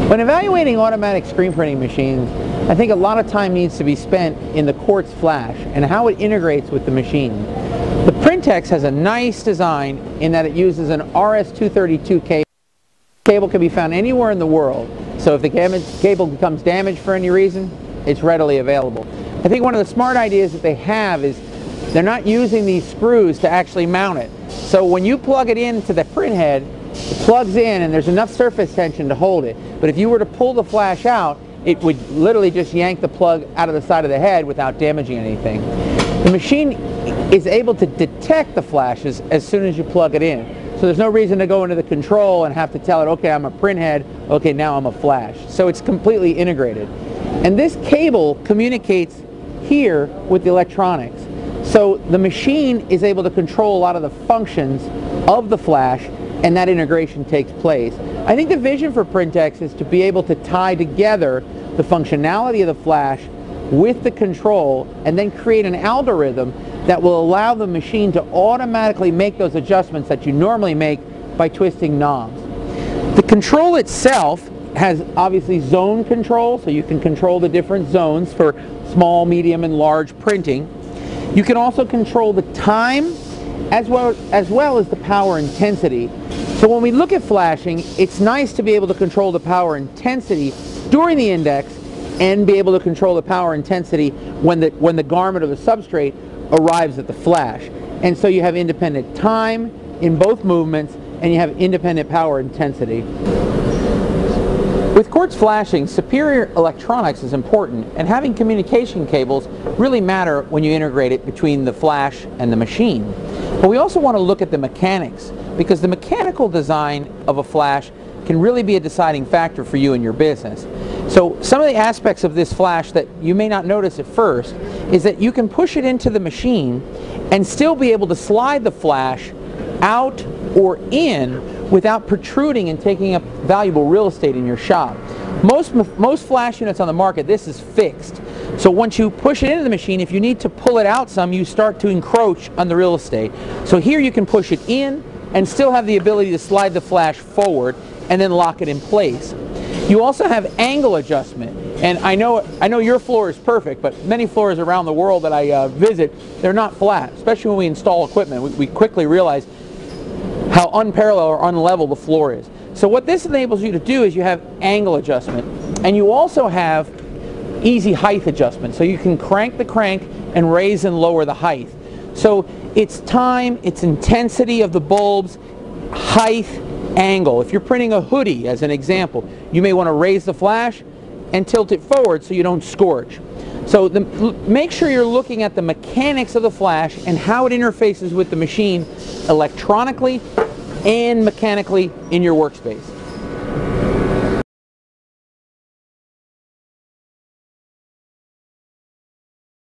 When evaluating automatic screen printing machines, I think a lot of time needs to be spent in the quartz flash and how it integrates with the machine. The PRINTEX has a nice design in that it uses an RS-232 cable. The cable can be found anywhere in the world, so if the cable becomes damaged for any reason, it's readily available. I think one of the smart ideas that they have is they're not using these screws to actually mount it. So when you plug it into the print head, it plugs in and there's enough surface tension to hold it. But if you were to pull the flash out, it would literally just yank the plug out of the side of the head without damaging anything. The machine is able to detect the flashes as soon as you plug it in. So there's no reason to go into the control and have to tell it, okay, I'm a print head, okay, now I'm a flash. So it's completely integrated. And this cable communicates here with the electronics. So the machine is able to control a lot of the functions of the flash, and that integration takes place. I think the vision for PRINTEX is to be able to tie together the functionality of the flash with the control and then create an algorithm that will allow the machine to automatically make those adjustments that you normally make by twisting knobs. The control itself has obviously zone control, so you can control the different zones for small, medium, and large printing. You can also control the time as well as the power intensity. So when we look at flashing, it's nice to be able to control the power intensity during the index and be able to control the power intensity when the garment or the substrate arrives at the flash. And so you have independent time in both movements and you have independent power intensity. With quartz flashing, superior electronics is important, and having communication cables really matter when you integrate it between the flash and the machine. But we also want to look at the mechanics, because the mechanical design of a flash can really be a deciding factor for you and your business. So some of the aspects of this flash that you may not notice at first is that you can push it into the machine and still be able to slide the flash out or in without protruding and taking up valuable real estate in your shop. Most flash units on the market, this is fixed. So once you push it into the machine, if you need to pull it out some, you start to encroach on the real estate. So here you can push it in and still have the ability to slide the flash forward and then lock it in place. You also have angle adjustment, and I know your floor is perfect, but many floors around the world that I visit, they're not flat, especially when we install equipment. We quickly realize how unparalleled or unlevel the floor is. So what this enables you to do is you have angle adjustment, and you also have easy height adjustment. So you can crank the crank and raise and lower the height. So it's time, it's intensity of the bulbs, height, angle. If you're printing a hoodie, as an example, you may want to raise the flash and tilt it forward so you don't scorch. So make sure you're looking at the mechanics of the flash and how it interfaces with the machine electronically and mechanically in your workspace.